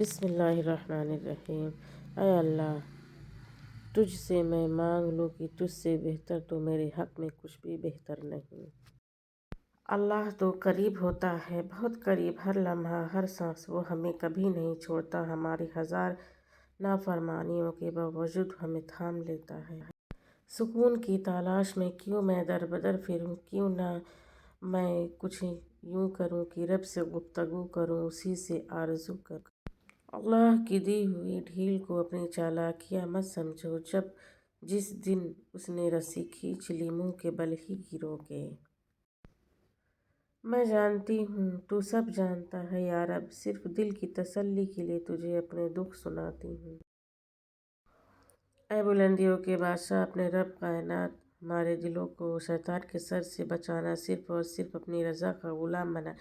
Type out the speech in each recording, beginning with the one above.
بسم اللہ الرحمن الرحیم۔ اے اللہ، تجھ سے میں مانگ لوں کہ تجھ سے بہتر تو میرے حق میں کچھ بھی بہتر نہیں۔ اللہ تو قریب ہوتا ہے، بہت قریب، ہر لمحہ ہر سانس وہ ہمیں کبھی نہیں چھوڑتا، ہماری ہزار نافرمانیوں کے باوجود ہمیں تھام لیتا ہے۔ سکون کی تلاش میں کیوں میں در بدر پھروں، کیوں نہ میں کچھ یوں کروں کہ رب سے گفتگو کروں، اسی سے آرزو کروں۔ اللہ کی دی ہوئی ڈھیل کو اپنی چالاکیاں مت سمجھو، جس دن اس نے رسی کھینچ لی منہ کے بل ہی گرو گے۔ میں جانتی ہوں تو سب جانتا ہے یا رب، صرف دل کی تسلی کے لیے تجھے اپنے دکھ سناتی ہوں۔ اے بلندیوں کے بادشاہ، اپنے رب کائنات، ہمارے دلوں کو شیطان کے سر سے بچانا، صرف اور صرف اپنی رضا کا غلام بنا۔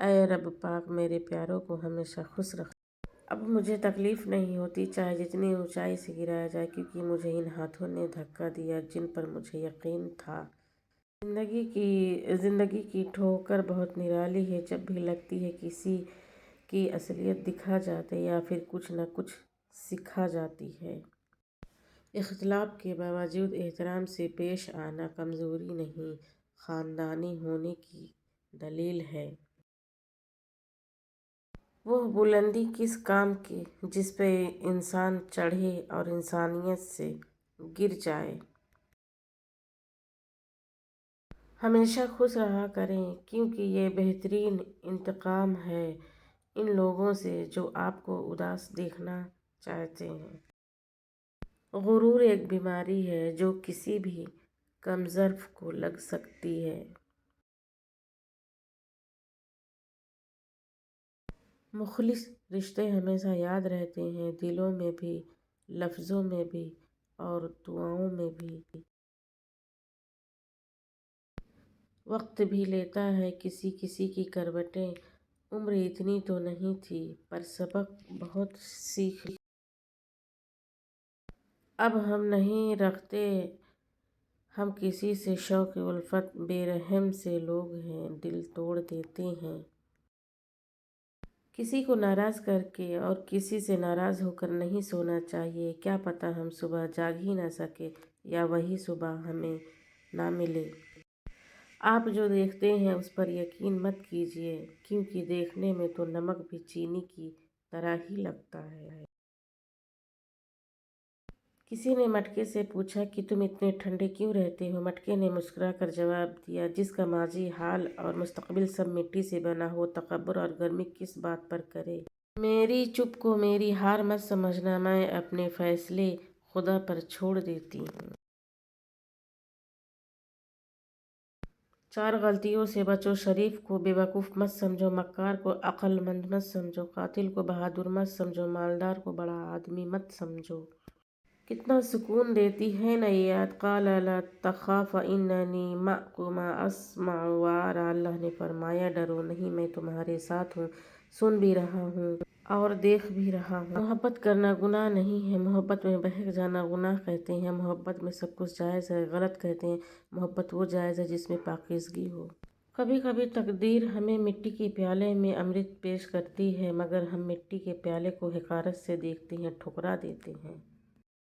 اے رب پاک، میرے پیاروں کو ہمیشہ خوش رکھ۔ اب مجھے تکلیف نہیں ہوتی، چاہے جتنی اونچائی سے گرایا جائے، کیونکہ مجھے ان ہاتھوں نے دھکا دیا جن پر مجھے یقین تھا۔ زندگی کی ٹھوکر بہت نرالی ہے، جب بھی لگتی ہے کسی کی اصلیت دکھا جاتے یا پھر کچھ نہ کچھ سکھا جاتی ہے۔ اختلاف کے باوجود احترام سے پیش آنا کمزوری نہیں، خاندانی ہونے کی دلیل ہے۔ وہ بلندی کس کام کی جس پہ انسان چڑھے اور انسانیت سے گر جائے۔ ہمیشہ خوش رہا کریں، کیونکہ یہ بہترین انتقام ہے ان لوگوں سے جو آپ کو اداس دیکھنا چاہتے ہیں۔ غرور ایک بیماری ہے جو کسی بھی کمظرف کو لگ سکتی ہے۔ مخلص رشتے ہمیشہ یاد رہتے ہیں، دلوں میں بھی، لفظوں میں بھی اور دعاؤں میں بھی۔ وقت بھی لیتا ہے کسی کسی کی کروٹیں، عمر اتنی تو نہیں تھی پر سبق بہت سیکھ لی۔ اب ہم نہیں رکھتے ہم کسی سے شوق الفت، بے رحم سے لوگ ہیں دل توڑ دیتے ہیں۔ کسی کو ناراض کر کے اور کسی سے ناراض ہو کر نہیں سونا چاہیے، کیا پتہ ہم صبح جاگ ہی نہ سکیں یا وہی صبح ہمیں نہ ملے۔ آپ جو دیکھتے ہیں اس پر یقین مت کیجیے، کیونکہ دیکھنے میں تو نمک بھی چینی کی طرح ہی لگتا ہے۔ کسی نے مٹکے سے پوچھا کہ تم اتنے ٹھنڈے کیوں رہتے ہو؟ مٹکے نے مسکرا کر جواب دیا، جس کا ماضی، حال اور مستقبل سب مٹی سے بنا ہو، تکبر اور گرمی کس بات پر کرے۔ میری چپ کو میری ہار مت سمجھنا، میں اپنے فیصلے خدا پر چھوڑ دیتی ہوں۔ چار غلطیوں سے بچو، شریف کو بے وقوف مت سمجھو، مکار کو عقل مند مت سمجھو، قاتل کو بہادر مت سمجھو، مالدار کو بڑا آدمی مت سمجھو۔ کتنا سکون دیتی ہے نا یہ یاد، قال لا تخافا اننی معکما اسمع وارا، اللہ نے فرمایا ڈرو نہیں، میں تمہارے ساتھ ہوں، سن بھی رہا ہوں اور دیکھ بھی رہا ہوں۔ محبت کرنا گناہ نہیں ہے، محبت میں بہک جانا گناہ کہتے ہیں۔ محبت میں سب کچھ جائز ہے، غلط کہتے ہیں۔ محبت وہ جائز ہے جس میں پاکیزگی ہو۔ کبھی کبھی تقدیر ہمیں مٹی کے پیالے میں امرت پیش کرتی ہے، مگر ہم مٹی کے پیالے کو حقارت سے دیکھتے ہیں، ٹھکرا دیتے ہیں۔